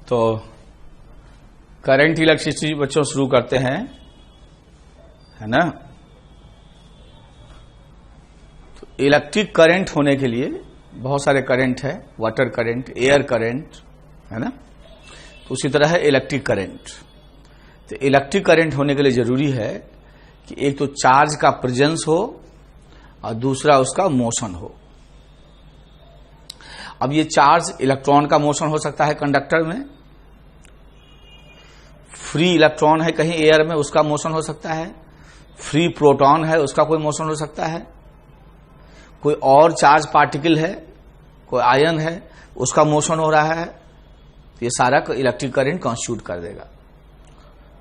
तो current electricity बच्चों शुरू करते हैं, है ना। तो इलेक्ट्रिक करंट होने के लिए बहुत सारे करंट है, वाटर करंट, एयर करंट, है ना। तो उसी तरह है इलेक्ट्रिक करंट। तो इलेक्ट्रिक करंट होने के लिए जरूरी है कि एक तो चार्ज का प्रेजेंस हो और दूसरा उसका मोशन हो। अब ये चार्ज इलेक्ट्रॉन का मोशन हो सकता है कंडक्टर में, फ्री इलेक्ट्रॉन है कहीं एयर में उसका मोशन हो सकता है, फ्री प्रोटॉन है उसका कोई मोशन हो सकता है, कोई और चार्ज पार्टिकल है, कोई आयन है उसका मोशन हो रहा है। तो ये सारा इलेक्ट्रिक करंट कॉन्स्टिट्यूट कर देगा।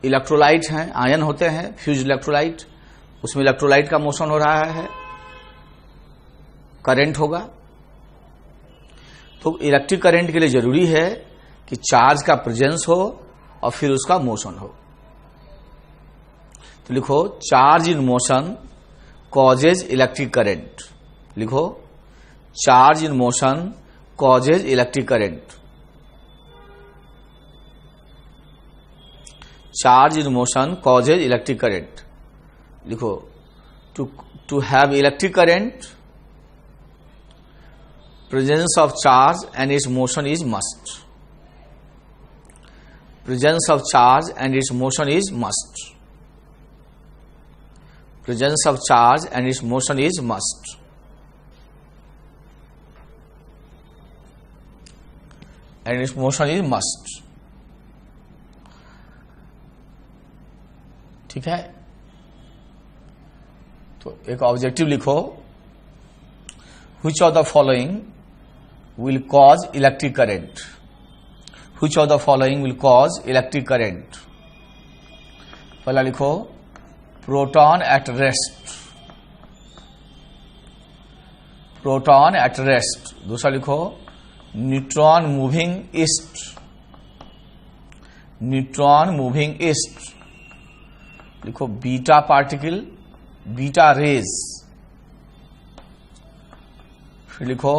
इलेक्ट्रोलाइट हैं, आयन होते हैं, फ्यूज इलेक्ट्रोलाइट, उसमें इलेक्ट्रोलाइट का मोशन हो रहा है, करंट होगा। तो इलेक्ट्रिक करंट के लिए जरूरी है कि चार्ज का प्रेजेंस हो और फिर उसका मोशन हो। तो लिखो charge in motion causes electric current. लिखो charge in motion causes electric current. Charge in motion causes electric current. लिखो to have electric current presence of charge and its motion is must. Presence of charge and its motion is must. Presence of charge and its motion is must. And its motion is must. ठीक है। तो एक objective लिखो, which of the following will cause electric current? Which of the following will cause electric current? पहला लिखो proton at rest, proton at rest। दूसरा लिखो neutron moving east, neutron moving east। लिखो बीटा पार्टिकल, बीटा रेज। फिर लिखो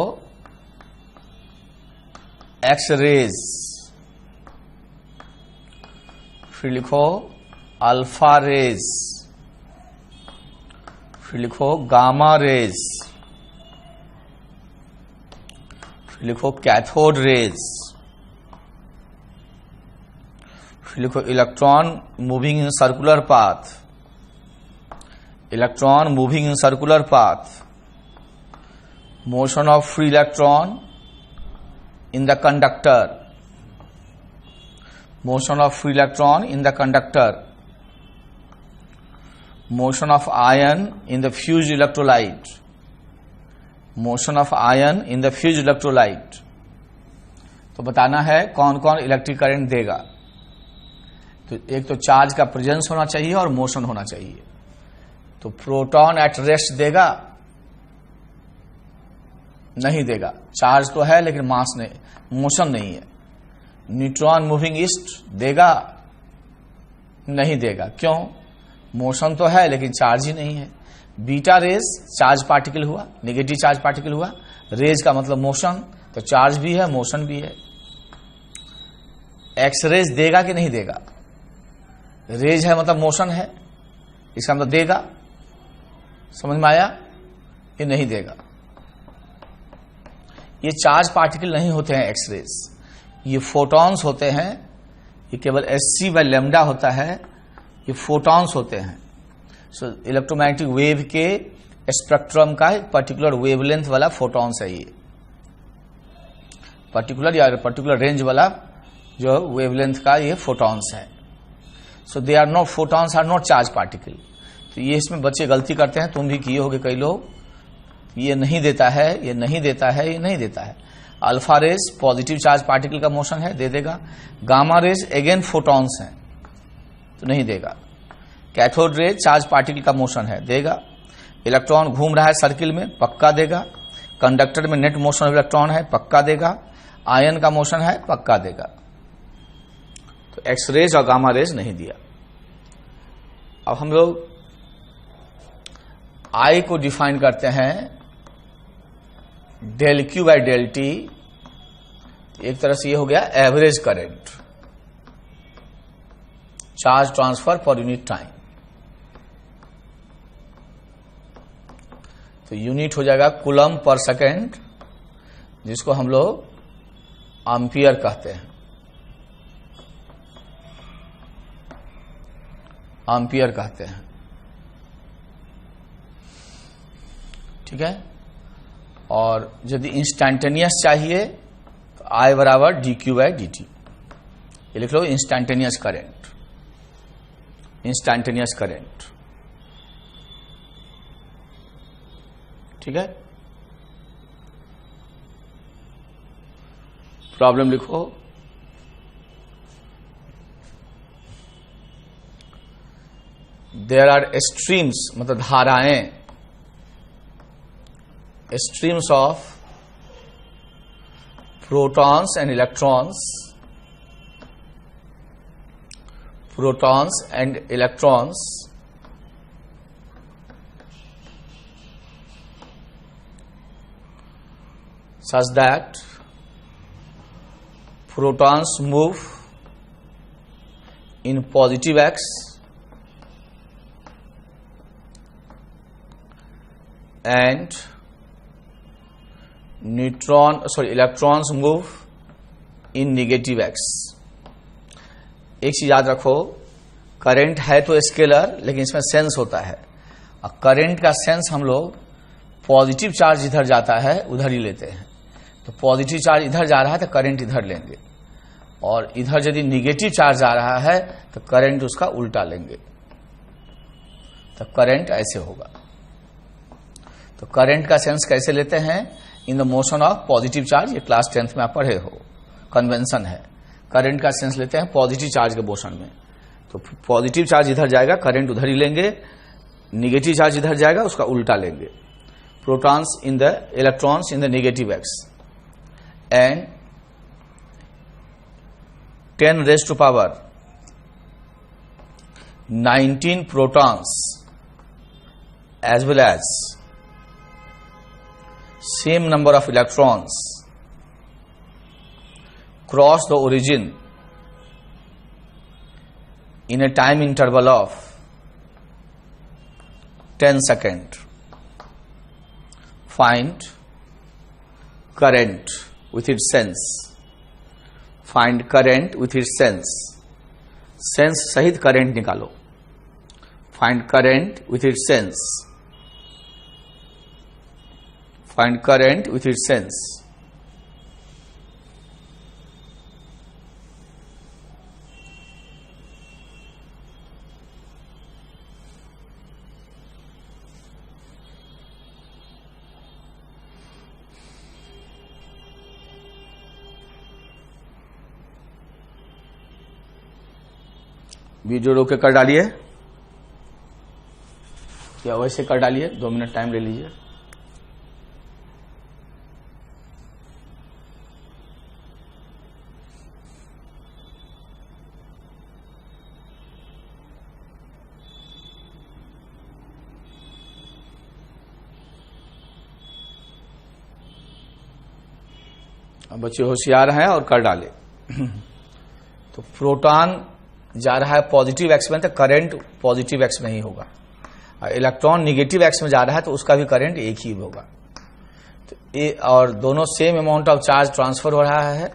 x raise. फिर लिखो alpha raise. फिर लिखो गामा रेज। फिर लिखो कैथोड रेज। फिर लिखो electron moving in circular path, electron moving in circular path, motion of free electron in the conductor, motion of free electron in the conductor, motion of ion in the fused electrolyte, motion of ion in the fused electrolyte। तो बताना है कौन कौन electric current देगा। तो एक तो charge का प्रेजेंस होना चाहिए और मोशन होना चाहिए। तो प्रोटॉन एट रेस्ट देगा? नहीं देगा। चार्ज तो है लेकिन मास नहीं, मोशन नहीं है। न्यूट्रॉन मूविंग ईस्ट देगा? नहीं देगा। क्यों? मोशन तो है लेकिन चार्ज ही नहीं है। बीटा रेज चार्ज पार्टिकल हुआ, नेगेटिव चार्ज पार्टिकल हुआ। रेज का मतलब मोशन, तो चार्ज भी है मोशन भी है। एक्स रेज देगा कि नहीं देगा? रेज है मतलब मोशन है, इसका मतलब देगा। समझ में आया? ये नहीं देगा। ये चार्ज पार्टिकल नहीं होते हैं एक्स रेज, ये फोटॉन्स होते हैं। ये केवल hc/λ होता है, ये फोटॉन्स होते हैं। सो इलेक्ट्रोमैग्नेटिक वेव के स्पेक्ट्रम का एक पर्टिकुलर वेवलेंथ वाला फोटॉन्स है। ये पर्टिकुलर रेंज वाला जो वेवलेंथ का ये फोटॉन्स है। So they are not, photons are not charge particle. तो ये इसमें बच्चे गलती करते हैं, तुम भी किए होगे कई लोग। ये नहीं देता है, ये नहीं देता है, ये नहीं देता है। Alpha rays positive charge particle का मोशन है, दे देगा। गामा रेज अगेन फोटॉन्स हैं, तो नहीं देगा। कैथोड रेज चार्ज पार्टिकल का मोशन है, देगा। इलेक्ट्रॉन घूम रहा है सर्किल में, पक्का देगा। कंडक्टर में नेट मोशन ऑफ इलेक्ट्रॉन है, पक्का देगा। आयन का मोशन है, पक्का देगा। तो एक्स रेज और गामा रेज नहीं दिया। अब हम लोग आई को डिफाइन करते हैं del Q by del T एक तरह से ये हो गया average current, charge transfer per unit time. तो यूनिट हो जाएगा कूलम पर सेकेंड, जिसको हम लोग एम्पियर कहते हैं, एम्पियर कहते हैं। ठीक है। और यदि इंस्टैंटेनियस चाहिए तो I बराबर dq/dt, ये लिख लो इंस्टैंटेनियस करंट, इंस्टैंटेनियस करंट। ठीक है। प्रॉब्लम लिखो, देयर आर स्ट्रीम्स, मतलब धाराएं, streams of protons and electrons, such that protons move in positive x and electrons move in negative x। एक चीज याद रखो, करंट है तो स्केलर, लेकिन इसमें सेंस होता है। और करंट का सेंस हम लोग पॉजिटिव चार्ज इधर जाता है उधर ही लेते हैं। तो पॉजिटिव चार्ज इधर जा रहा है तो करंट इधर लेंगे, और इधर यदि निगेटिव चार्ज आ रहा है तो करंट उसका उल्टा लेंगे। तो करंट ऐसे होगा। तो करंट का सेंस कैसे लेते हैं? In the motion of positive charge. ये क्लास 10th में आप पढ़े हो, कन्वेंशन है। करंट का सेंस लेते हैं पॉजिटिव चार्ज के मोशन में। तो पॉजिटिव चार्ज इधर जाएगा, करंट उधर ही लेंगे। निगेटिव चार्ज इधर जाएगा, उसका उल्टा लेंगे। Protons in the electrons in the negative x and 10 raised to power 19 protons as well as same number of electrons cross the origin in a time interval of 10 seconds. Find current with its sense. Find current with its sense. Sense सहित current निकालो. Find current with its sense. Find current with its sense. Video रोक के कर डालिए या वैसे कर डालिए, 2 मिनट टाइम ले लीजिए। अब बच्चे होशियार हैं और कर डाले। तो प्रोटॉन जा रहा है पॉजिटिव एक्स में, तो करंट पॉजिटिव एक्स में ही होगा। और इलेक्ट्रॉन निगेटिव एक्स में जा रहा है तो उसका भी करंट एक ही होगा। तो और दोनों same amount of charge transfer हो रहा है,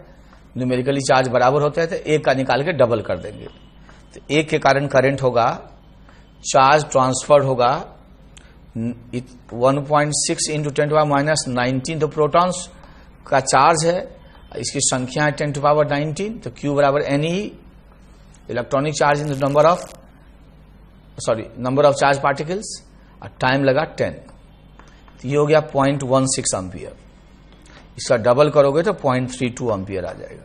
न्यूमेरिकली चार्ज बराबर होते हैं, तो एक का निकाल के डबल कर देंगे। तो एक के कारण करंट होगा, चार्ज ट्रांसफर होगा 1.6 इंटू 10⁻⁻19। तो प्रोटॉन्स का चार्ज है, इसकी संख्या है 10⁻19। तो Q बराबर Ne, electronic charge in the number of charge particles, और टाइम लगा 10। तो ये हो गया 0.16 एम्पियर। इसका डबल करोगे तो 0.32 एम्पियर आ जाएगा।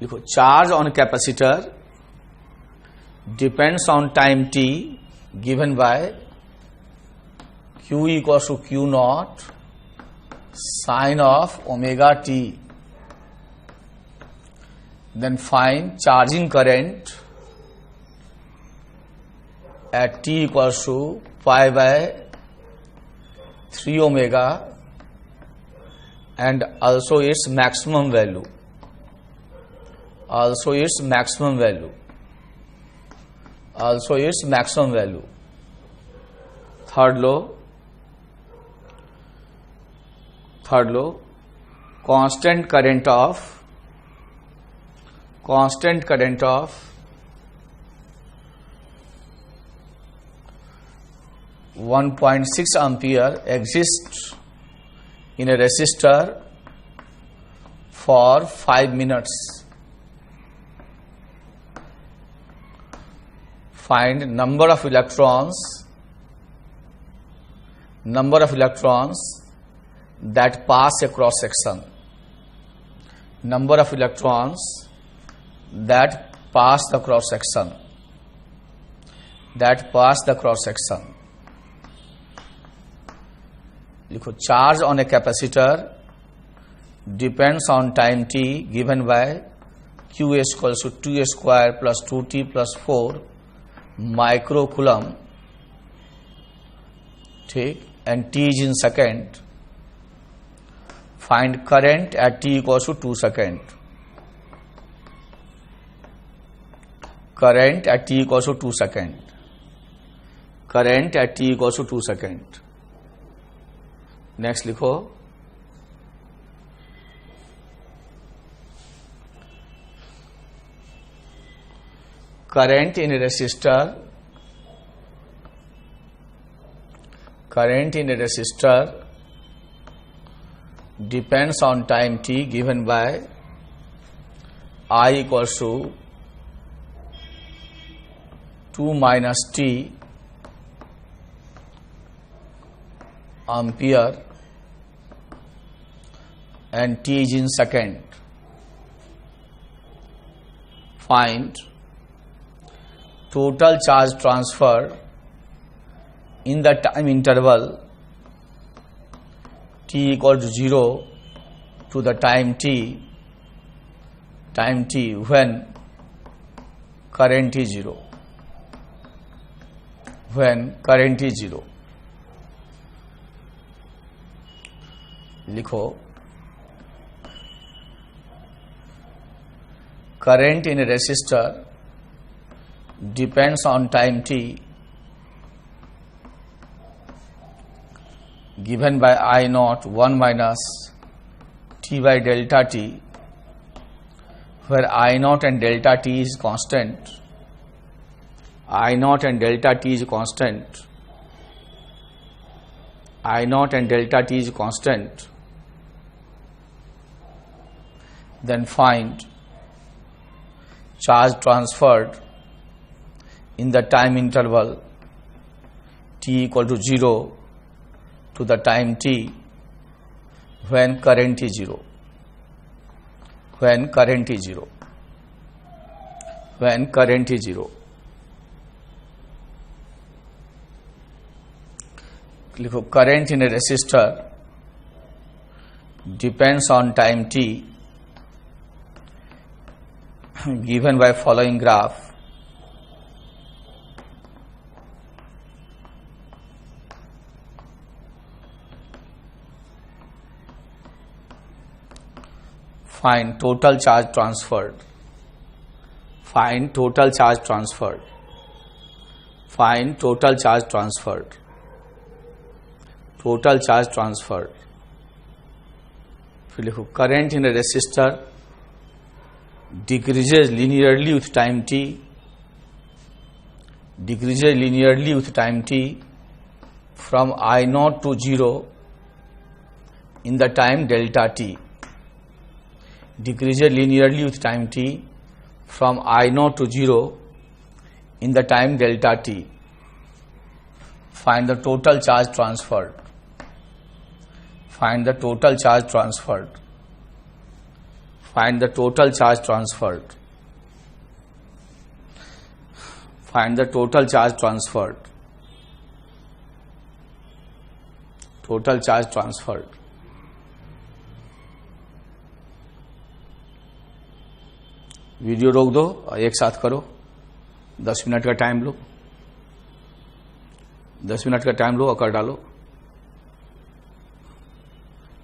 देखो, charge on capacitor depends on time t given by Q equals to Q0 sine of omega t। Then find charging current at t equals to pi by 3 omega and also its maximum value. Also its maximum value. Also its maximum value. Third law, constant current of 1.6 ampere exists in a resistor for 5 minutes. Find number of electrons that pass a cross section. Number of electrons that pass the cross section. लिखो, charge on a capacitor depends on time t given by q equals to 2 square plus 2t plus 4 microcoulomb, ठीक, and t is in second. Find current at t equals to 2 seconds. Current at t equals to 2 seconds. Current at t equals to 2 seconds. Next लिखो, current in a resistor depends on time t given by I equals to 2 minus t ampere and t is in second. Find total charge transfer in the time interval t equal to 0 to the time t when current is 0. When current is 0. लिखो, current in a resistor depends on time t given by I naught 1 minus t by delta t, where I naught and delta t is constant. I naught and delta t is constant. I naught and delta t is constant. Then find charge transferred in the time interval t equal to 0 to the time t when current is 0. When current is 0. When current is 0. लिखो, current in a resistor depends on time t given by following graph. Find total charge transferred. Find total charge transferred. Find total charge transferred. Total charge transferred. फिर लिखो, current in a resistor decreases linearly with time t. Decreases linearly with time t from I naught to 0 in the time delta t. Decreases linearly with time t from I naught to 0 in the time delta t. Find the total charge transferred. Find the total charge transferred. Find the total charge transferred. Find the total charge transferred. Total charge transferred. Video रोक दो और एक साथ करो. 10 minute का time लो. 10 minute का time लो और कर डालो.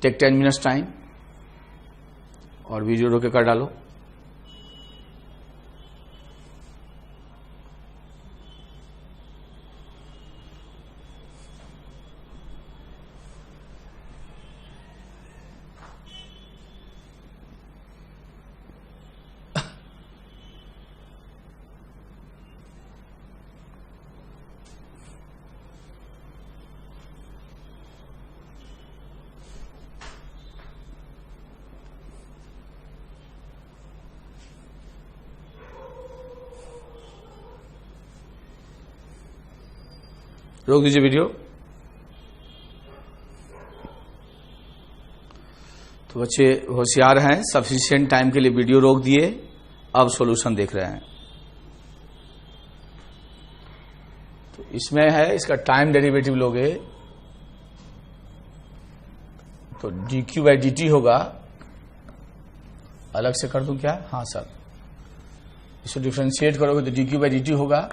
Take 10 minutes time. और वीडियो रोक के कर डालो। रोक दीजिए वीडियो। तो बच्चे होशियार हैं, सफिशिएंट टाइम के लिए वीडियो रोक दिए, अब सॉल्यूशन देख रहे हैं। तो इसमें है, इसका टाइम डेरिवेटिव लोगे तो dq बाई dt होगा, अलग से कर दूं क्या? हाँ सर, इसको डिफरेंशिएट करोगे तो dq बाई dt होगा।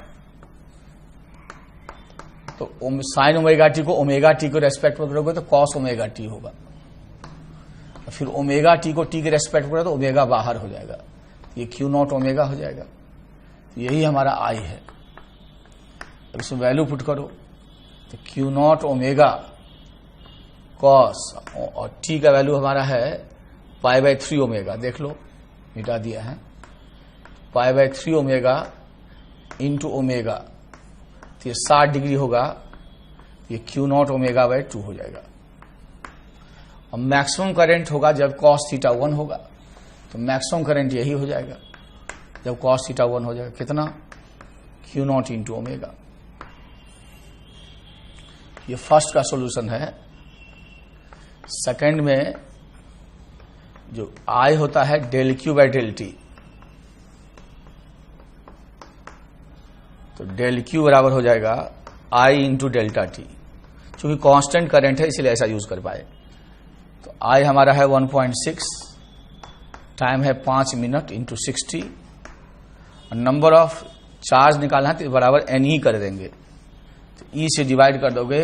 तो साइन ओमेगा टी को ओमेगा टी के रेस्पेक्ट में करोगे तो कॉस ओमेगा टी होगा, फिर ओमेगा टी को टी के रेस्पेक्ट में तो ओमेगा बाहर हो जाएगा, ये क्यू नॉट ओमेगा हो जाएगा। यही हमारा आई है। अब इसमें वैल्यू पुट करो तो क्यू नॉट ओमेगा कॉस, और टी का वैल्यू हमारा है पाई बाई 3 ओमेगा, देख लो मिटा दिया है, pi by 3 omega into omega, तो ये 60 डिग्री होगा, ये क्यू नॉट ओमेगा बाई 2 हो जाएगा। और मैक्सिमम करंट होगा जब कॉस थीटा 1 होगा, तो मैक्सिमम करंट यही हो जाएगा जब कॉस थीटा 1 हो जाएगा। कितना? Q naught into omega. ये फर्स्ट का सॉल्यूशन है। सेकंड में जो आई होता है del Q by del T, तो डेल क्यू बराबर हो जाएगा आई इंटू डेल्टा टी। चूंकि कांस्टेंट करंट है इसलिए ऐसा यूज कर पाए। तो आई हमारा है 1.6, टाइम है 5 मिनट इंटू 60, और नंबर ऑफ चार्ज निकालना है तो बराबर एन ही कर देंगे, तो ई से डिवाइड कर दोगे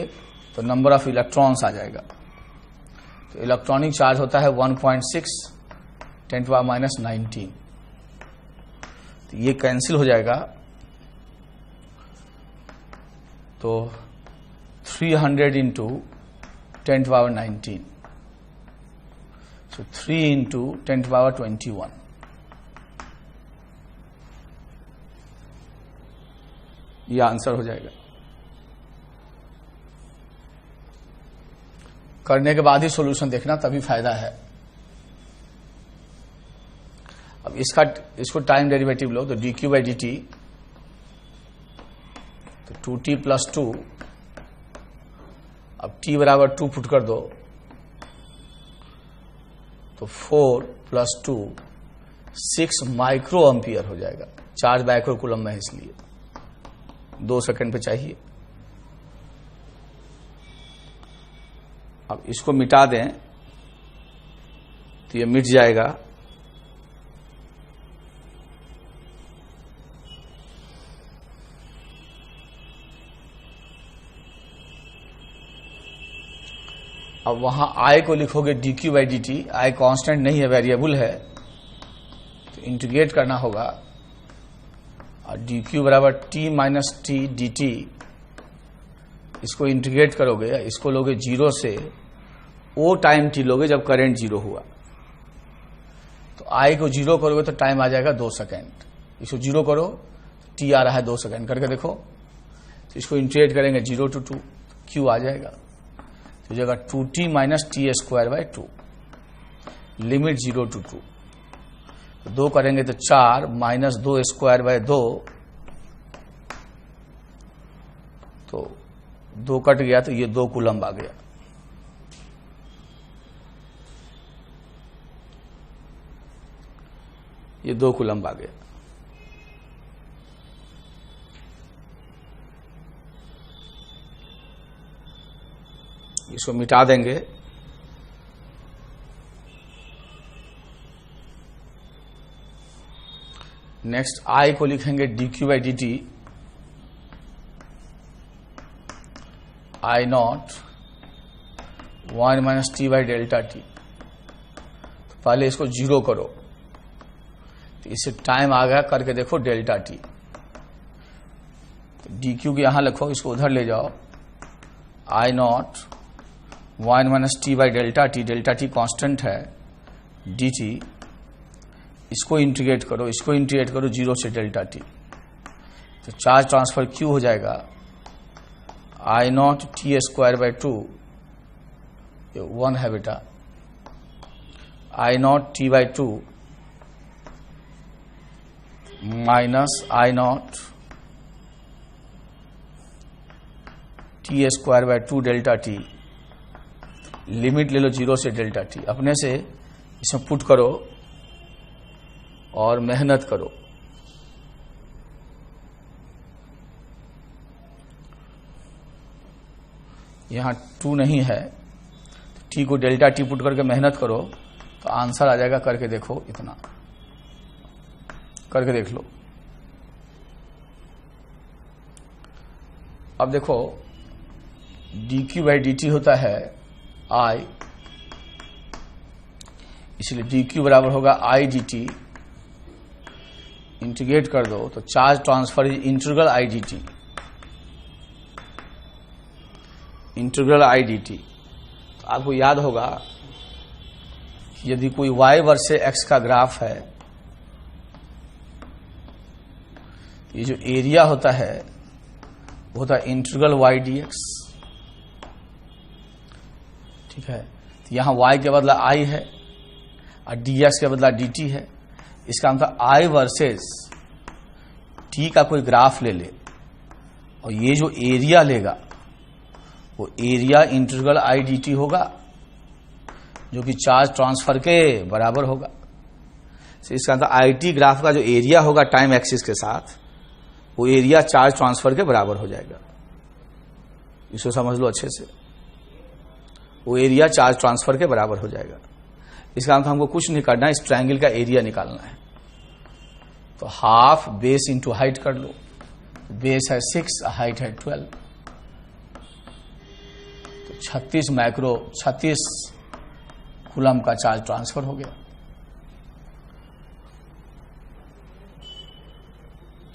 तो नंबर ऑफ इलेक्ट्रॉन्स आ जाएगा। तो इलेक्ट्रॉनिक चार्ज होता है 1.6 10⁻⁻19, तो ये कैंसिल हो जाएगा। तो 300 इंटू 10⁻19, सो 3 इंटू 10⁻21, ये आंसर हो जाएगा। करने के बाद ही सॉल्यूशन देखना, तभी फायदा है। अब इसको टाइम डेरिवेटिव लो तो dq बाई dt, तो 2t प्लस 2, अब t बराबर 2 पुट कर दो तो 4 प्लस 2 6 माइक्रो एम्पियर हो जाएगा। चार्ज माइक्रो कूलम में है इसलिए 2 सेकंड पे चाहिए। अब इसको मिटा दें तो ये मिट जाएगा। अब वहां आई को लिखोगे dq by dt, I constant नहीं है, वेरिएबल है, तो इंटीग्रेट करना होगा। और dq बराबर t माइनस टी dt, इसको इंटीग्रेट करोगे, इसको लोगे 0 से ओ टाइम t लोगे जब करंट 0 हुआ। तो आई को 0 करोगे तो टाइम आ जाएगा 2 सेकेंड। इसको 0 करो, t आ रहा है 2 सेकेंड, करके देखो। तो इसको इंटीग्रेट करेंगे 0 to 2, q आ जाएगा, तो जगह 2t minus T square by 2, limit 0 to 2। तो 2 करेंगे तो 4 माइनस 2 स्क्वायर बाय 2, तो 2 कट गया तो ये 2 कूलम्ब आ गया। ये 2 कूलम्ब आ गया। इसको मिटा देंगे। नेक्स्ट आई को लिखेंगे dq by dt, I naught 1 minus T by delta T. पहले इसको 0 करो, तो इससे टाइम आ गया, करके देखो डेल्टा टी। तो डी क्यू यहां लिखो, इसको उधर ले जाओ, I naught 1 minus T by delta T constant है, डी टी, इसको इंटीग्रेट करो, 0 से डेल्टा टी। तो चार्ज ट्रांसफर क्यू हो जाएगा I naught T square by 2, 1 है बेटा, I naught T by 2 minus I naught T square by 2 delta T, limit ले लो 0 से डेल्टा टी, अपने से इसमें पुट करो और मेहनत करो। यहां 2 नहीं है, तो टी को डेल्टा टी पुट करके मेहनत करो तो आंसर आ जाएगा, करके देखो, इतना करके देख लो। अब देखो D Q by D T होता है आई, इसलिए डी क्यू बराबर होगा आई डी टी, इंटीग्रेट कर दो तो charge transfer is integral I D T, integral I D T. तो आपको याद होगा कि यदि कोई y वर्सेस x का ग्राफ है, ये जो एरिया होता है वो होता है इंटीग्रल y dx, ठीक है। तो यहां y के बदला i है और dx के बदला dt है। इसका मतलब i वर्सेस t का कोई ग्राफ ले ले और ये जो एरिया लेगा वो area integral I D T होगा, जो कि चार्ज ट्रांसफर के बराबर होगा। तो इसका मतलब आई टी ग्राफ का जो एरिया होगा टाइम एक्सिस के साथ, वो एरिया चार्ज ट्रांसफर के बराबर हो जाएगा। इसको समझ लो अच्छे से, वो एरिया चार्ज ट्रांसफर के बराबर हो जाएगा। इसका मतलब हमको कुछ नहीं करना है, इस ट्रायंगल का एरिया निकालना है। तो हाफ बेस इंटू हाइट कर लो, बेस है 6, हाइट है 12, तो 36 कूलम का चार्ज ट्रांसफर हो गया।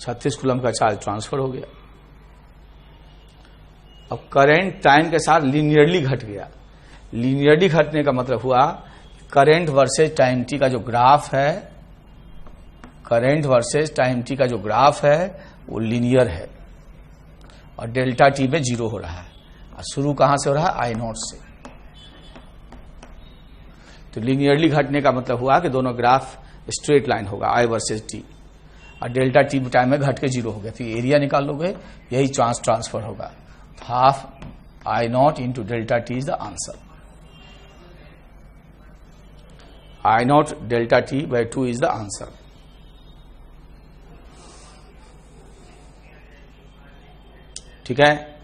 36 कूलम का चार्ज ट्रांसफर हो गया। अब करंट टाइम के साथ लीनियरली घट गया। लीनियरली घटने का मतलब हुआ करंट वर्सेस टाइम टी का जो ग्राफ है, करंट वर्सेस टाइम टी का जो ग्राफ है वो लीनियर है और डेल्टा टी में 0 हो रहा है। और शुरू कहां से हो रहा है? आई नॉट से। तो लीनियरली घटने का मतलब हुआ कि दोनों ग्राफ स्ट्रेट लाइन होगा, आई वर्सेस टी, और डेल्टा टी टाइम में घट के 0 हो गया। तो एरिया निकाल लोगे, यही चार्ज ट्रांसफर होगा। Half I not into delta T is the answer. I not delta T by 2 is the answer. ठीक है।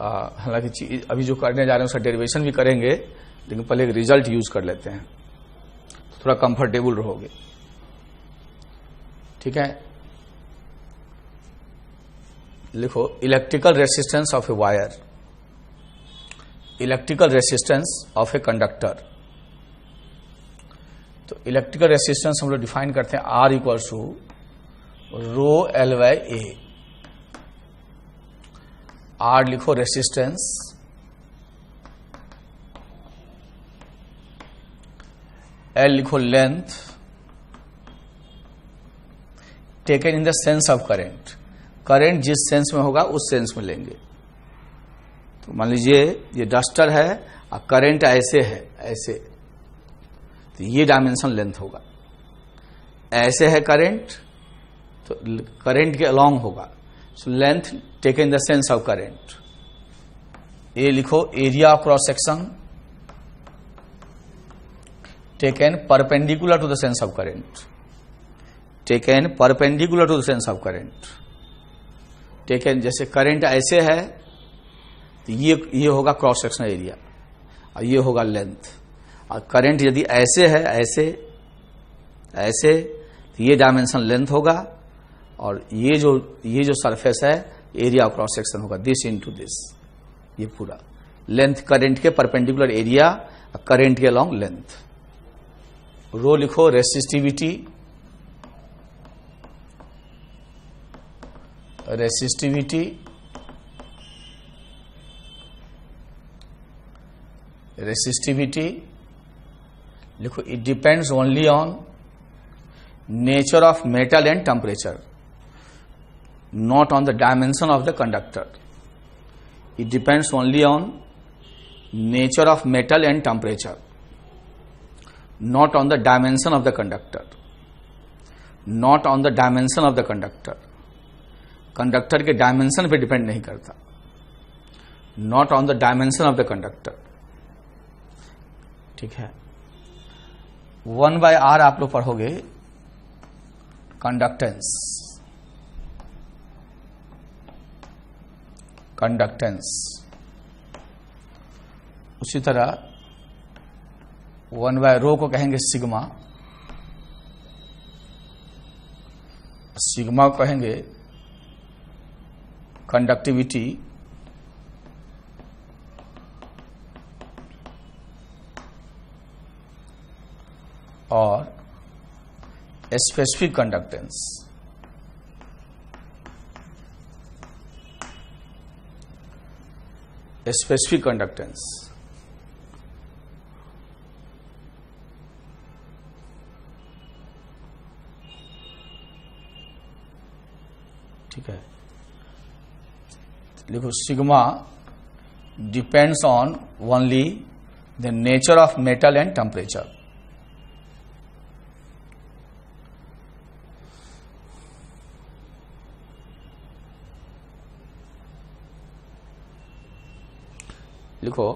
हालांकि अभी जो करने जा रहे हैं उसका डेरिवेशन भी करेंगे, लेकिन पहले एक रिजल्ट यूज कर लेते हैं, तो थोड़ा कंफर्टेबल रहोगे। ठीक है। लिखो electrical resistance of a wire, electrical resistance of a conductor. तो इलेक्ट्रिकल रेसिस्टेंस हम लोग डिफाइन करते हैं R equals to rho L by A। R लिखो रेसिस्टेंस, L लिखो length, taken in the sense of current. Current जिस sense में होगा उस सेंस में लेंगे। तो मान लीजिए ये डस्टर है और करंट ऐसे है, ऐसे, तो ये डायमेंशन लेंथ होगा। ऐसे है करंट, तो करंट के अलोंग होगा, so length taken in the sense of current. A लिखो area of cross section taken perpendicular to the sense of current, taken perpendicular to the sense of current. Taken जैसे current ऐसे है तो ये होगा cross sectional area और ये होगा लेंथ। और करंट यदि ऐसे है, ऐसे तो ये डायमेंशन लेंथ होगा, और ये जो सरफेस है एरिया ऑफ क्रॉस सेक्शन होगा दिस इनटू दिस, ये पूरा लेंथ करंट के परपेंडिकुलर एरिया, करंट के अलोंग लेंथ। रो लिखो रेसिस्टिविटी, रेसिस्टिविटी रेसिस्टिविटी लिखो, it depends only on nature of metal and temperature, not on the dimension of the conductor. It depends only on nature of metal and temperature, not on the dimension of the conductor, not on the dimension of the conductor. Conductor के dimension पे depend नहीं करता, not on the dimension of the conductor. ठीक है, 1/r आप लोग पढ़ोगे conductance, conductance. उसी तरह 1/ρ को कहेंगे सिग्मा, सिग्मा को कहेंगे कंडक्टिविटी, और स्पेसिफिक कंडक्टेंस। स्पेसिफिक कंडक्टेंस ठीक है, लिखो sigma depends on only the nature of metal and temperature. लिखो,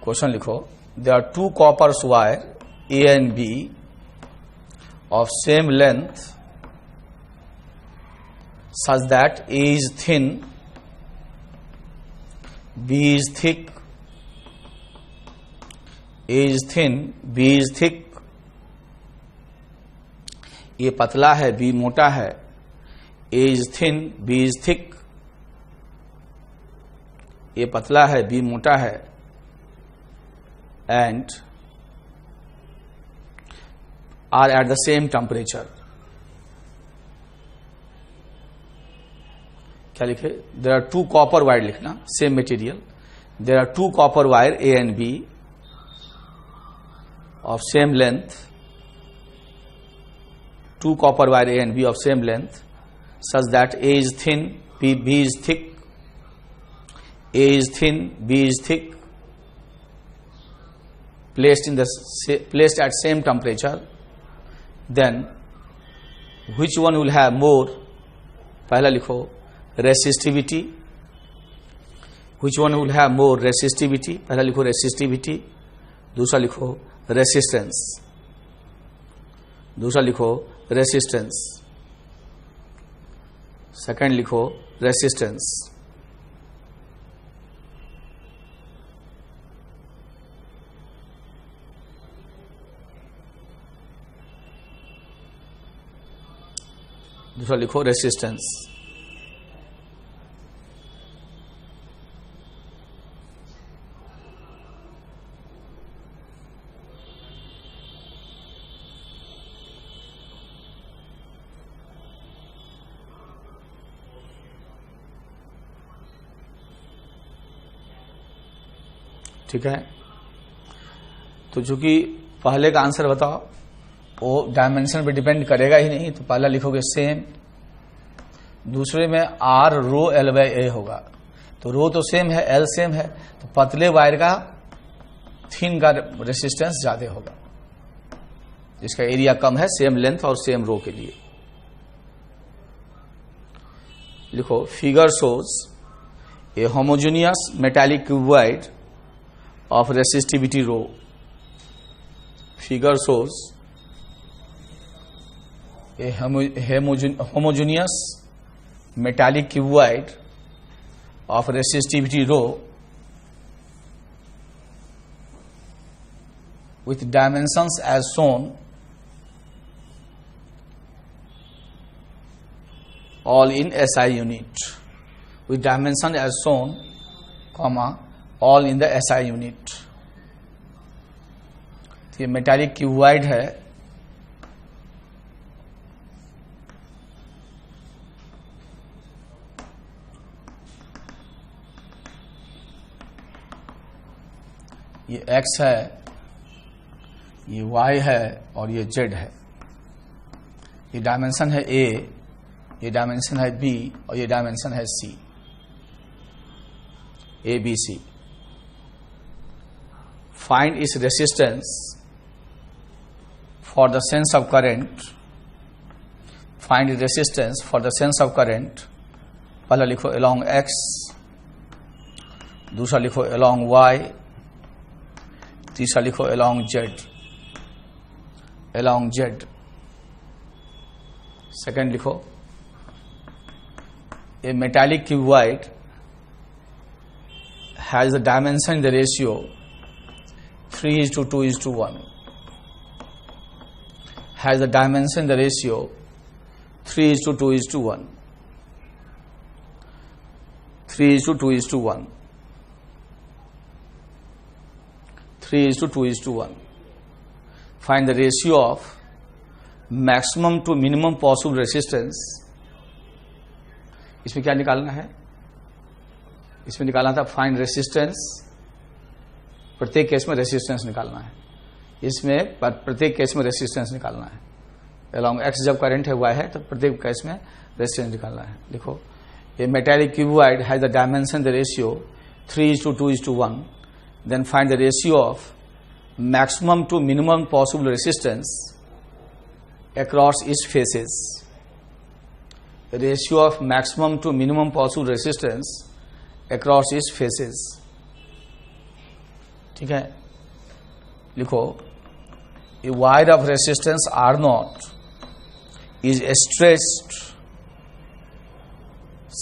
क्वेश्चन लिखो, there are two copper wire A and B of same length such that A is thin, B is thick, A is thin, B is thick। ये पतला है, B मोटा है, A is thin, B is thick। ये पतला है, B मोटा है, and are at the same temperature। क्या लिखे, there are two copper wire लिखना, same material, there are two copper wire A and B of same length, two copper wire A and B of same length such that A is thin, B is thick, A is thin, B is thick, placed at same temperature, then which one will have more? पहला लिखो resistivity, which one will have more resistivity? पहला लिखो resistivity, दूसरा लिखो resistance, दूसरा लिखो resistance, second लिखो resistance. दूसरा लिखो रेसिस्टेंस। ठीक है, तो चूंकि पहले का आंसर बताओ वो डायमेंशन पे डिपेंड करेगा ही नहीं, तो पहला लिखोगे सेम, दूसरे में आर रो एल बाई ए होगा, तो रो तो सेम है, एल सेम है, तो पतले वायर का थिन का रेसिस्टेंस ज्यादा होगा, जिसका एरिया कम है, सेम लेंथ और सेम रो के लिए। लिखो figure shows A homogeneous metallic cuboid of resistivity rho। Figure shows a homogeneous metallic cuboid of resistivity rho with dimensions as shown all in SI unit with dimension as shown, comma, all in the SI unit. ये metallic cuboid है, ये X है, ये Y है और ये Z है. ये डायमेंशन है A, ये डायमेंशन है B और ये डायमेंशन है C, A B C. Find its resistance for the sense of current. Find the resistance for the sense of current. पहला लिखो along X, दूसरा लिखो along Y, तीसरा लिखो along Z. Along Z. Second लिखो a metallic cuboid has the dimension in the ratio 3:2:1. Has the dimension in the ratio 3:2:1. 3:2:1. 3:2:1. Find the ratio of maximum to minimum possible resistance. इसमें क्या निकालना है? इसमें निकालना था फाइंड रेसिस्टेंस. प्रत्येक case में रेसिस्टेंस निकालना है. इसमें प्रत्येक केस में रेसिस्टेंस निकालना है. अलोंग एक्स जब करंट है, वाई है, तो प्रत्येक केस में रेसिस्टेंस निकालना है. लिखो a metallic cuboid has the dimension the ratio 3:2:1. Then find the ratio of maximum to minimum possible resistance across its faces. Ratio of maximum to minimum possible resistance across its faces. ठीक है, लिखो a wire of resistance R0 is stretched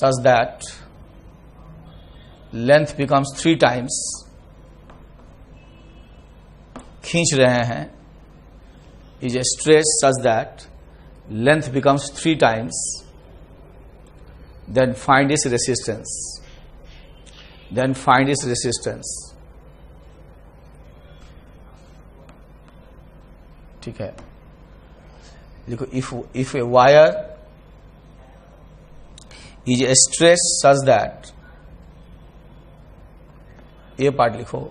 such that length becomes 3 times. खींच रहे हैं, is stretched such that length becomes 3 times. Then find its resistance. Then find its resistance. ठीक है, देखो if a wire is stretched such that, ये part लिखो,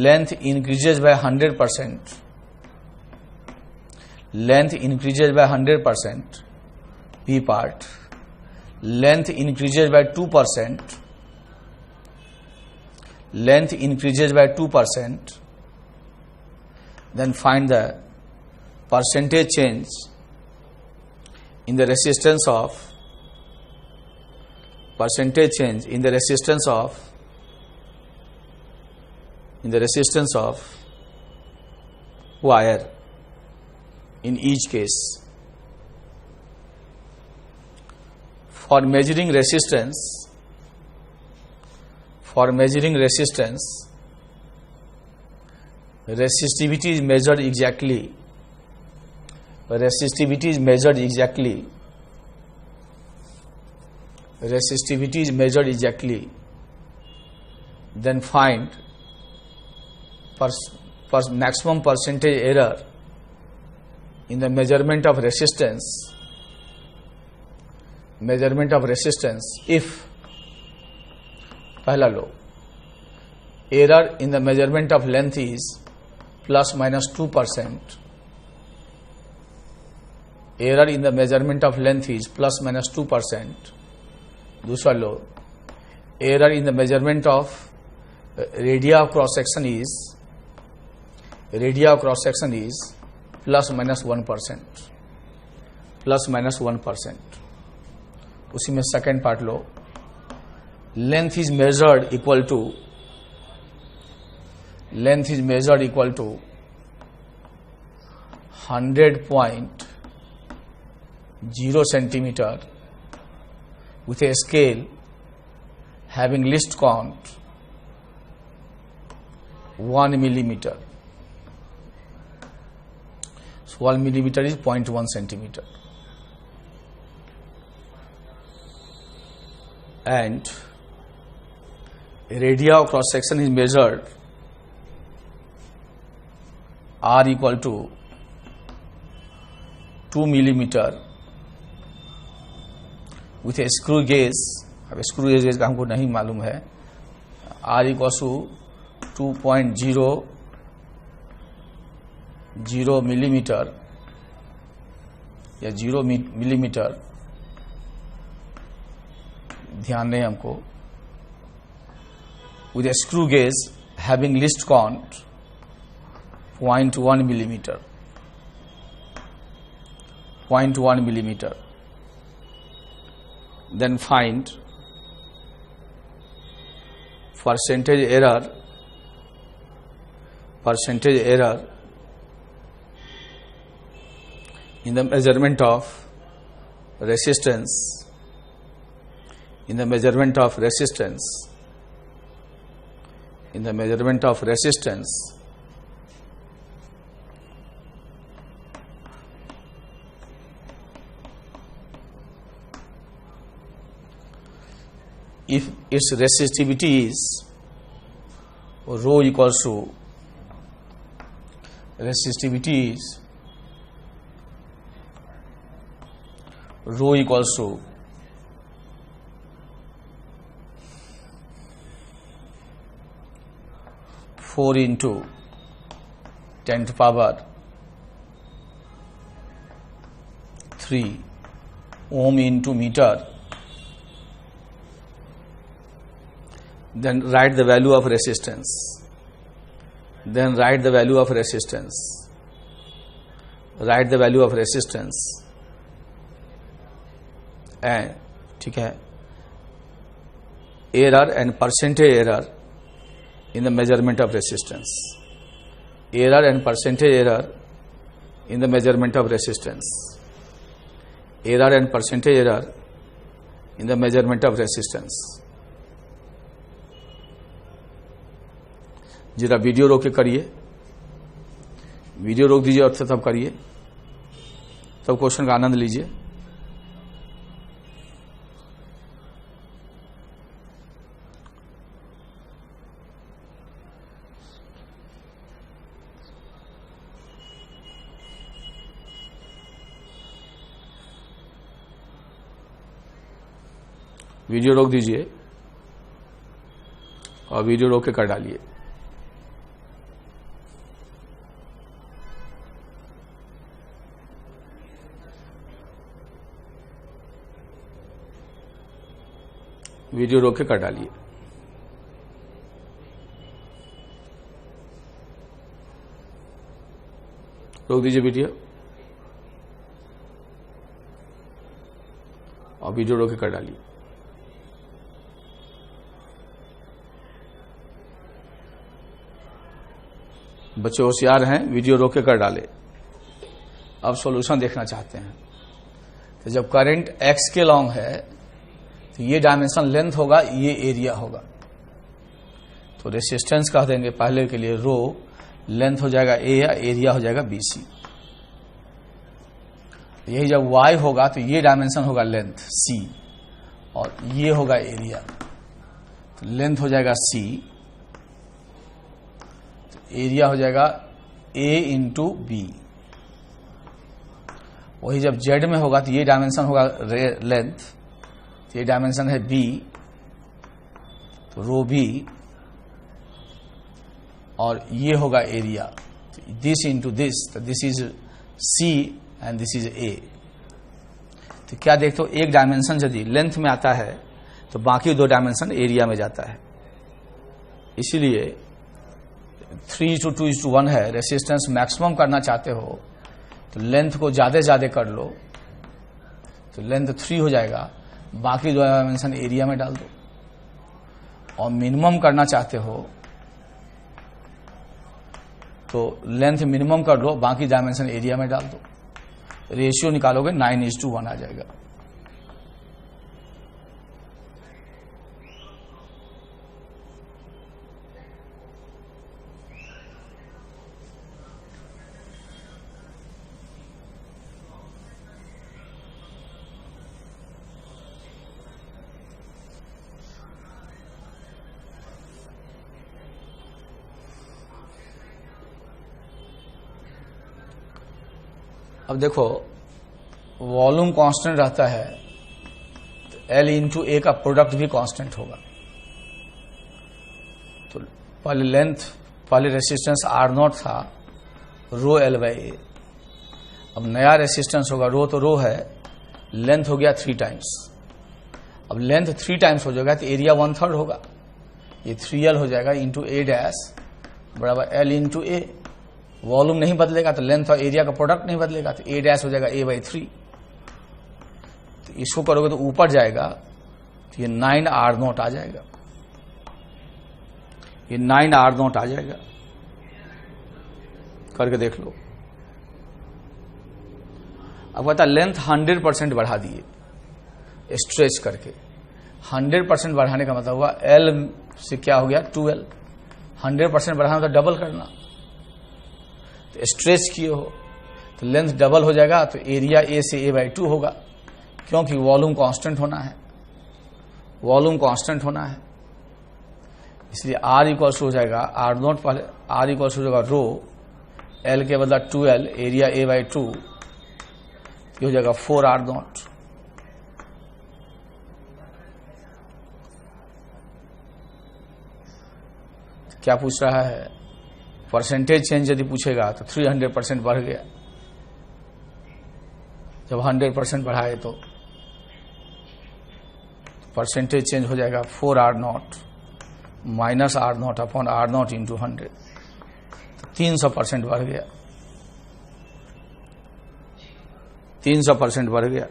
length increases by 100%. Length increases by 100%. B part. Length increases by 2%. Length increases by 2%. Then find the percentage change in the resistance of wire in each case. For measuring resistance, resistivity is measured exactly. Resistivity is measured exactly. Then find maximum percentage error in the measurement of resistance if पहला लो error in the measurement of length is plus minus 2%. Error in the measurement of length is plus minus 2%. दूसरा लो error in the measurement of radius of cross section is plus minus 1%. उसी में second part लो, length is measured equal to 100.0 centimeter with a scale having least count 1 millimeter. So 1 millimeter is 0.1 centimeter. and area of cross section is measured r equal to 2 millimeter with a screw gauge. अब screw gauge का हमको नहीं मालूम है. r equals to 2.00 millimetre या 0 millimetre, ध्यान दें हमको. with a screw gauge having least count 0.1 millimeter. 0.1 millimeter. Then find percentage error in the measurement of resistance. In the measurement of resistance. If its resistivity is rho equals to 4 into 10 to power 3 ohm into meter, then write the value of resistance. And ठीक है, error and percentage error in the measurement of resistance. Error and percentage error in the measurement of resistance. Error and percentage error in the measurement of resistance. जरा video रोक के करिए, video रोक दीजिए और तब करिए, तब क्वेश्चन का आनंद लीजिए. वीडियो रोक दीजिए और वीडियो रोक के कर डालिए. वीडियो रोक के कर डालिए. रोक दीजिए वीडियो और वीडियो रोक के कर डालिए. बच्चे होशियार हैं, वीडियो रोक के कर डाले. अब सॉल्यूशन देखना चाहते हैं. तो जब करंट x के लॉन्ग है तो ये डायमेंशन लेंथ होगा, ये एरिया होगा. तो रेसिस्टेंस कह देंगे पहले के लिए रो, लेंथ हो जाएगा a या एरिया हो जाएगा BC. यही जब y होगा तो ये डायमेंशन होगा लेंथ C और ये होगा एरिया. तो लेंथ हो जाएगा C, एरिया हो जाएगा A इंटू B. वही जब Z में होगा तो ये डायमेंशन होगा लेंथ, तो ये डायमेंशन है B, तो रो B और ये होगा एरिया. दिस इंटू दिस, तो this is C and this is A. तो क्या देखते हो, एक डायमेंशन यदि लेंथ में आता है तो बाकी दो डायमेंशन एरिया में जाता है. इसीलिए 3:2:1 है. रेसिस्टेंस मैक्सिमम करना चाहते हो तो लेंथ को ज्यादा कर लो, तो लेंथ 3 हो जाएगा, बाकी दो डायमेंशन एरिया में डाल दो. और मिनिमम करना चाहते हो तो लेंथ मिनिमम कर लो, बाकी डायमेंशन एरिया में डाल दो. रेशियो निकालोगे 9:1 आ जाएगा. अब देखो वॉल्यूम कांस्टेंट रहता है तो L इंटू ए का प्रोडक्ट भी कांस्टेंट होगा। तो पहले लेंथ, पहले रेसिस्टेंस R0 था, रो L बाई ए। अब नया रेसिस्टेंस होगा, रो तो रो है, लेंथ हो गया 3 टाइम्स। अब लेंथ 3 टाइम्स हो जाएगा तो एरिया 1/3 होगा, ये 3L हो जाएगा इंटू ए डैश बराबर L इंटू ए। वॉल्यूम नहीं बदलेगा तो लेंथ और एरिया का प्रोडक्ट नहीं बदलेगा, तो ए डैश हो जाएगा A/3। तो इसको करोगे तो ऊपर जाएगा तो ये 9R0 आ जाएगा, ये 9R0 आ जाएगा। करके देख लो। अब कहता लेंथ 100% बढ़ा दिए स्ट्रेच करके। 100% बढ़ाने का मतलब हुआ L से क्या हो गया 2L। 100% बढ़ाना तो डबल करना, तो स्ट्रेच किए हो तो लेंथ डबल हो जाएगा, तो एरिया A से A/2 होगा, क्योंकि वॉल्यूम कांस्टेंट होना है, वॉल्यूम कांस्टेंट होना है। इसलिए R इक्वल्स हो जाएगा R0 पहले, R इक्वल्स हो जाएगा रो L के बदला 2L, एरिया A/2, ये हो जाएगा 4R0। क्या पूछ रहा है? परसेंटेज चेंज यदि पूछेगा तो 300% बढ़ गया। जब 100% बढ़ाए तो परसेंटेज चेंज हो जाएगा 4R0 minus R0 upon R0 into 100, 300% बढ़ गया, 300% बढ़ गया।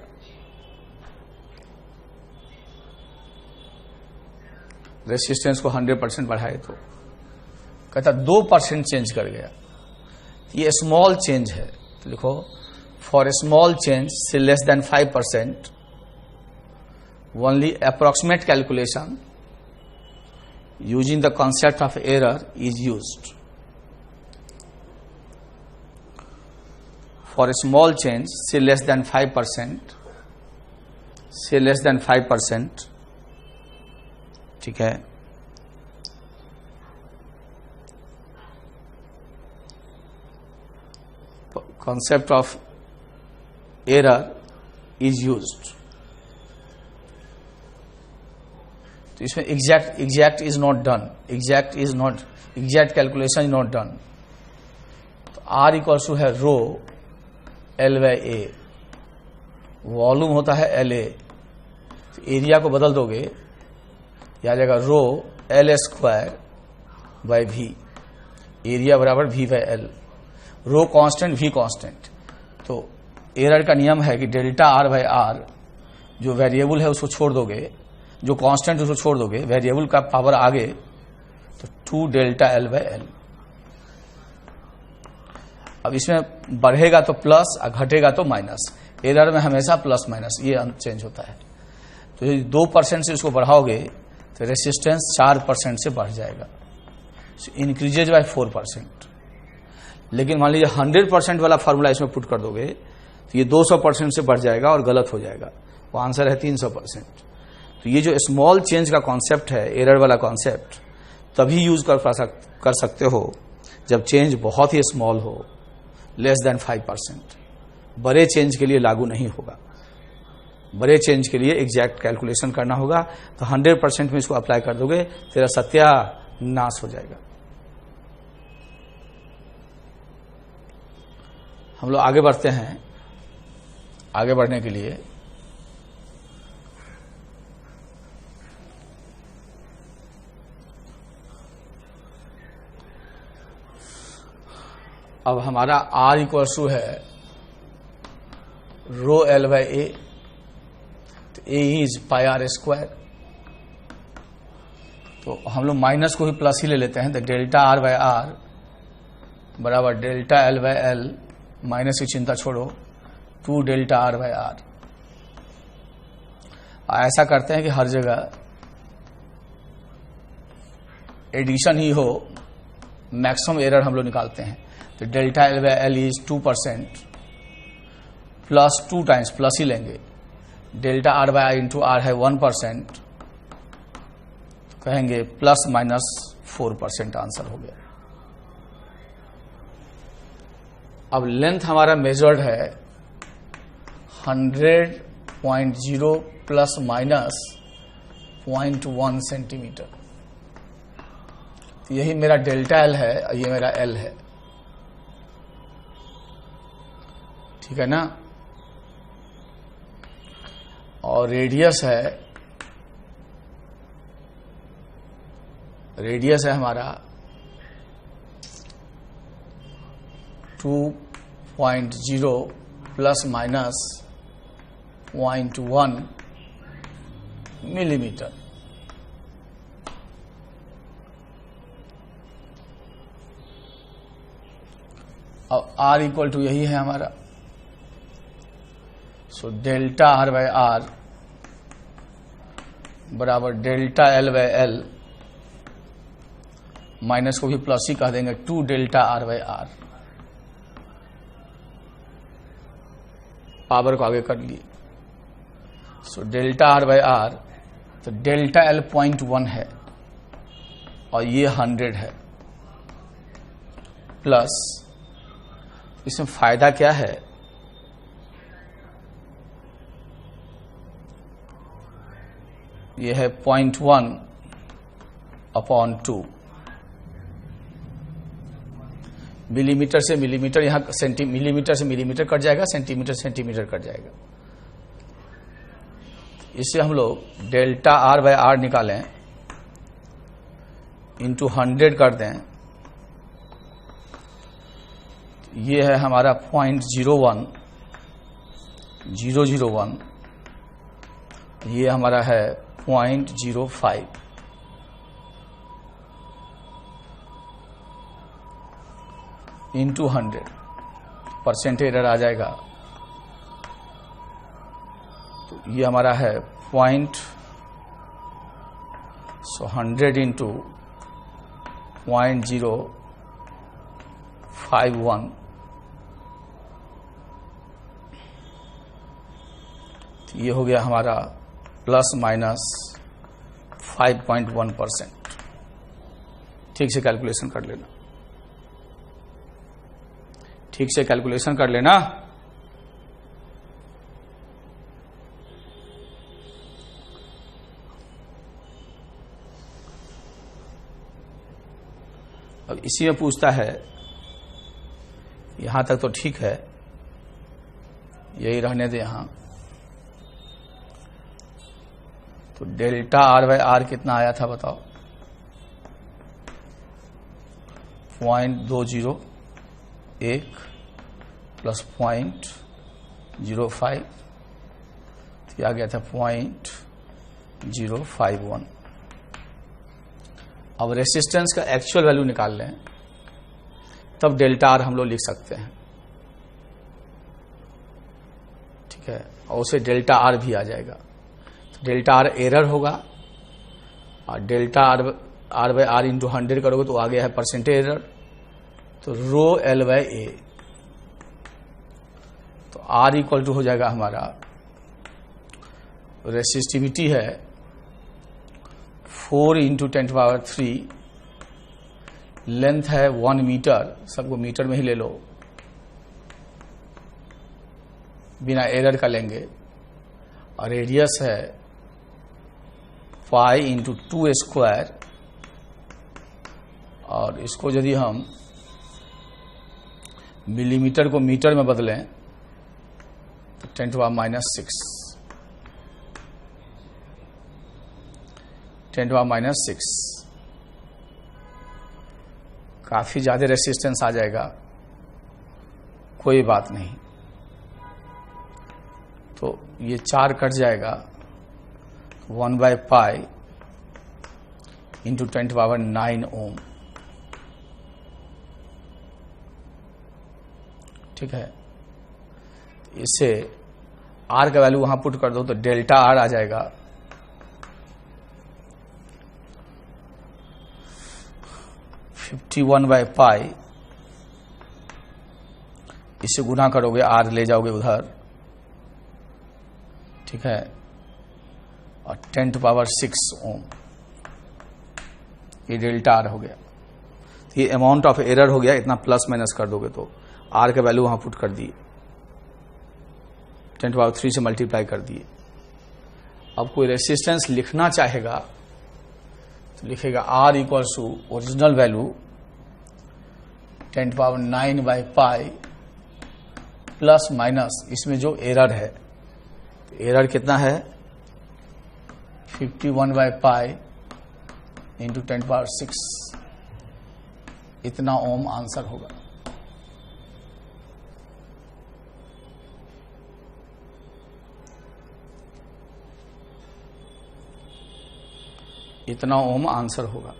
रेसिस्टेंस को 100% बढ़ाए तो कहता 2% चेंज कर गया। ये स्मॉल चेंज है, तो लिखो फॉर स्मॉल चेंज से less than 5% only approximate calculation using the concept of error is used. For a small change, say less than 5%, say less than 5%, ठीक है, concept of error is used। तो इसमें exact is not done, exact calculation is not done। तो R equals to है रो L/A, volume होता है LA, तो area को बदल दोगे, यह आ जाएगा रो L² एरिया बराबर V/L। रो कांस्टेंट, V कांस्टेंट, तो एरर का नियम है कि डेल्टा R/R, जो वेरिएबल है उसको छोड़ दोगे, जो कांस्टेंट उसको छोड़ दोगे, वेरिएबल का पावर आगे, तो 2 डेल्टा L/L। अब इसमें बढ़ेगा तो प्लस और घटेगा तो माइनस। एरर में हमेशा प्लस माइनस ये चेंज होता है। तो यदि 2% से इसको बढ़ाओगे तो रेसिस्टेंस 4% से बढ़ जाएगा, इंक्रीजेज बाय 4%। लेकिन मान लीजिए 100% वाला फार्मूला इसमें पुट कर दोगे तो ये 200% से बढ़ जाएगा और गलत हो जाएगा। वो आंसर है 300%। तो ये जो स्मॉल चेंज का कॉन्सेप्ट है, एरर वाला कॉन्सेप्ट, तभी यूज कर सकते हो जब चेंज बहुत ही स्मॉल हो, लेस देन 5%। बड़े चेंज के लिए लागू नहीं होगा। बड़े चेंज के लिए एग्जैक्ट कैलकुलेशन करना होगा। तो 100% में इसको अप्लाई कर दोगे, तेरा सत्यानाश हो जाएगा। हम लोग आगे बढ़ते हैं। आगे बढ़ने के लिए अब हमारा R इक्वल टू है रो L/A, तो A इज πr²। तो हम लोग माइनस को ही प्लस ही ले लेते हैं, तो डेल्टा R/R बराबर डेल्टा L/L, माइनस की चिंता छोड़ो, 2 डेल्टा R/R। ऐसा करते हैं कि हर जगह एडिशन ही हो, मैक्सिमम एरर हम लोग निकालते हैं। तो delta L/L is 2% plus 2 times plus ही लेंगे, डेल्टा R/R इंटू R है 1%, तो कहेंगे प्लस माइनस 4% आंसर हो गया। अब लेंथ हमारा मेजर्ड है 100.0 प्लस माइनस 0.1 सेंटीमीटर। यही मेरा डेल्टा एल है और ये मेरा एल है, ठीक है ना। और रेडियस है हमारा 2.0 प्लस माइनस 0.1 मिलीमीटर। अब R इक्वल टू यही है हमारा, so delta R by R बराबर delta L by L, minus को भी प्लस ही कह देंगे, 2 delta R by R। Power को आगे कर लिए, so delta R by R, तो डेल्टा L 0.1 है और ये 100 है, प्लस इसमें फायदा क्या है, ये है 0.1 अपॉन 2। मिलीमीटर से मिलीमीटर, यहां मिलीमीटर से मिलीमीटर कट जाएगा, सेंटीमीटर सेंटीमीटर कट जाएगा। इससे हम लोग डेल्टा R बाय R निकालें, इंटू 100 कर दें, ये है हमारा 0.01001, ये हमारा है 0.05। इंटू 100, परसेंटेज एरर आ जाएगा, तो ये हमारा है 100 इंटू 0.051, तो ये हो गया हमारा प्लस माइनस 5.1%। ठीक से कैलकुलेशन कर लेना, ठीक से कैलकुलेशन कर लेना। अब इसी में पूछता है, यहां तक तो ठीक है, यही रहने दे यहां। तो डेल्टा R बाय R कितना आया था बताओ, 0.201 प्लस 0.05, तो आ गया था 0.051। अब रेसिस्टेंस का एक्चुअल वैल्यू निकाल लें, तब डेल्टा R हम लोग लिख सकते हैं, ठीक है। और उसे डेल्टा R भी आ जाएगा, तो डेल्टा R एरर होगा, और delta R by R into 100 करोगे तो आ गया है परसेंटेज एरर, तो रो L बाय A, तो R इक्वल टू हो जाएगा हमारा, रेसिस्टिविटी है 4 इंटू 10⁻³ लेंथ है 1 मीटर, सबको मीटर में ही ले लो, बिना एरर का लेंगे, और रेडियस है पाई इंटू 2 स्क्वायर, और इसको यदि हम मिलीमीटर को मीटर में बदलें तो 10⁻⁶ काफी ज्यादा रेसिस्टेंस आ जाएगा, कोई बात नहीं, तो ये 4 कट जाएगा, 1/π इंटू 10⁻⁹ ओम, ठीक है। इससे R का वैल्यू वहां पुट कर दो तो डेल्टा R आ जाएगा 51/π, इससे गुना करोगे R ले जाओगे उधर, ठीक है, और 10⁻⁶ ओम, ये डेल्टा R हो गया। ये अमाउंट ऑफ एरर हो गया, इतना प्लस माइनस कर दोगे तो R का वैल्यू वहां पुट कर दिए। 10³ से मल्टीप्लाई कर दिए। अब कोई रेसिस्टेंस लिखना चाहेगा तो लिखेगा R equals to original value 10⁻⁹ plus minus इसमें जो एरर है, तो एरर कितना है 51/π इंटू 10⁻⁶, इतना ओम आंसर होगा। इतना ओम आंसर होगा।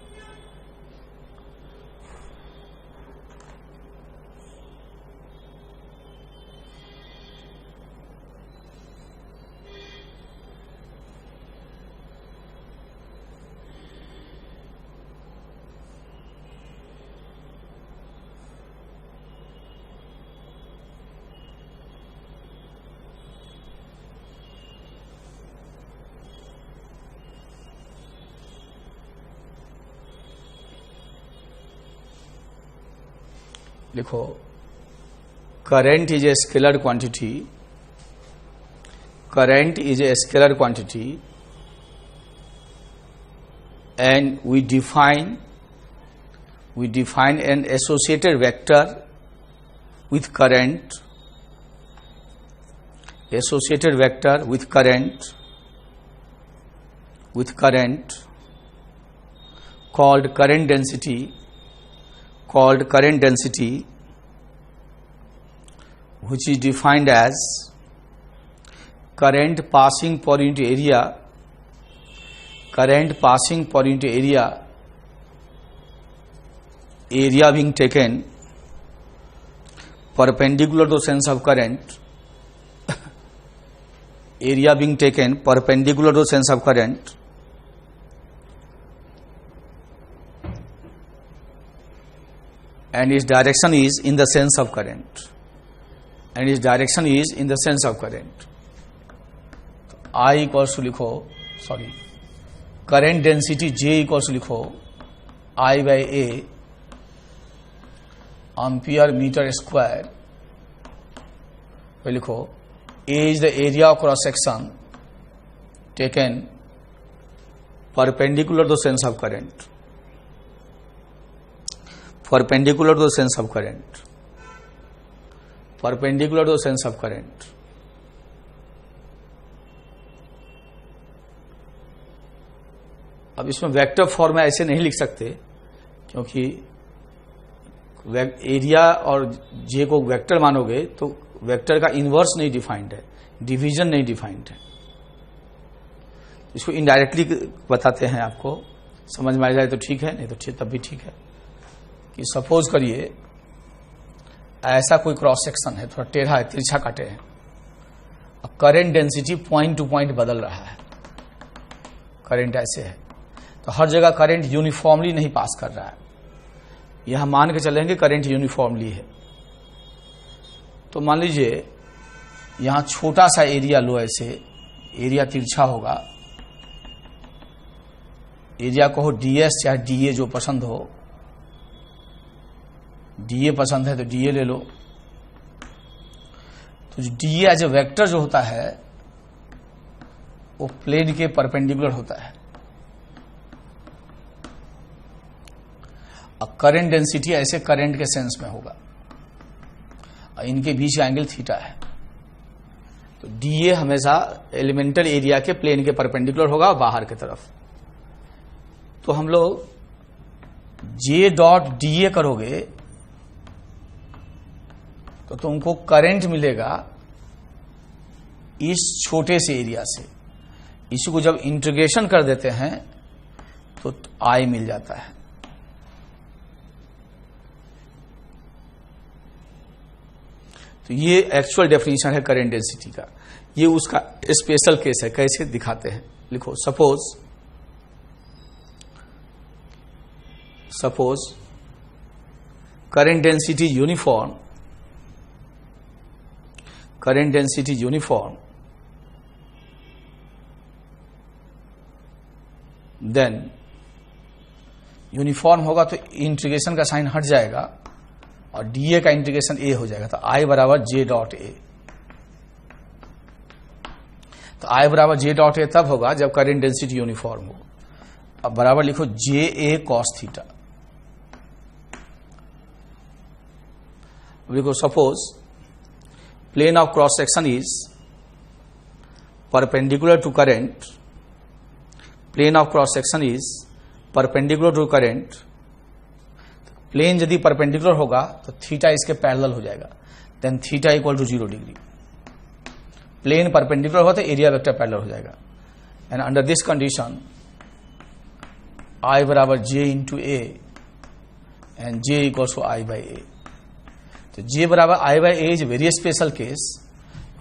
लिखो current is a scalar quantity, current is a scalar quantity and we define an associated vector with current, associated vector with current called current density, which is defined as current passing per unit area, area being taken perpendicular to sense of current, area being taken perpendicular to sense of current, and its direction is in the sense of current, I equals to लिखो, sorry, current density J equals लिखो I/A ampere metre square, लिखो A is the area of cross section taken perpendicular to sense of current, perpendicular to sense of current. अब इसमें vector form में ऐसे नहीं लिख सकते, क्योंकि एरिया और जे को वेक्टर मानोगे तो वेक्टर का इनवर्स नहीं डिफाइंड है, डिवीजन नहीं डिफाइंड है। इसको इनडायरेक्टली बताते हैं, आपको समझ में आ जाए तो ठीक है, नहीं तो ठीक तब भी ठीक है। कि सपोज करिए ऐसा कोई क्रॉस सेक्शन है, थोड़ा टेढ़ा है, तिरछा काटे हैं, अब current density point two point बदल रहा है, करंट ऐसे है तो हर जगह करंट यूनिफॉर्मली नहीं पास कर रहा है। यह हम मान के चलेंगे करंट यूनिफॉर्मली है। तो मान लीजिए यहां छोटा सा एरिया लो, ऐसे एरिया तिरछा होगा, एरिया को हो ds या dA जो पसंद हो, dA पसंद है तो dA ले लो। तो जो dA एज ए वेक्टर जो होता है वो प्लेन के परपेंडिकुलर होता है। अब करंट डेंसिटी ऐसे करंट के सेंस में होगा, इनके बीच एंगल थीटा है, तो dA हमेशा एलिमेंटल एरिया के प्लेन के परपेंडिकुलर होगा बाहर की तरफ। तो हम लोग J डॉट dA करोगे तो तुमको करंट मिलेगा इस छोटे से एरिया से। इसी को जब इंटीग्रेशन कर देते हैं तो I मिल जाता है। तो ये एक्चुअल डेफिनेशन है करंट डेंसिटी का। ये उसका स्पेशल केस है, कैसे दिखाते हैं, लिखो suppose current density uniform, then uniform होगा तो इंटीग्रेशन का साइन हट जाएगा और dA का इंटीग्रेशन A हो जाएगा, तो I बराबर J डॉट A। तो I बराबर जे डॉट ए तब होगा जब करंट डेंसिटी यूनिफॉर्म हो। अब बराबर लिखो जे ए कॉस थीटा। लिखो suppose plane of cross section is perpendicular to current, plane of cross section is perpendicular to current. Plane यदि परपेंडिकुलर होगा तो थीटा इसके पैरेलल हो जाएगा, then theta equal to 0 degree. Plane perpendicular होगा तो area vector parallel हो जाएगा। And under this condition I बराबर J into A and J equals to I by A. तो जे बराबर आई by A is very special case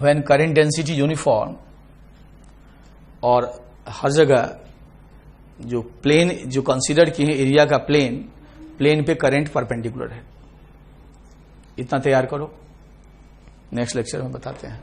when current density uniform और हर जगह जो प्लेन जो कंसीडर किए हैं एरिया का प्लेन पे करंट परपेंडिकुलर है। इतना तैयार करो, नेक्स्ट लेक्चर में बताते हैं।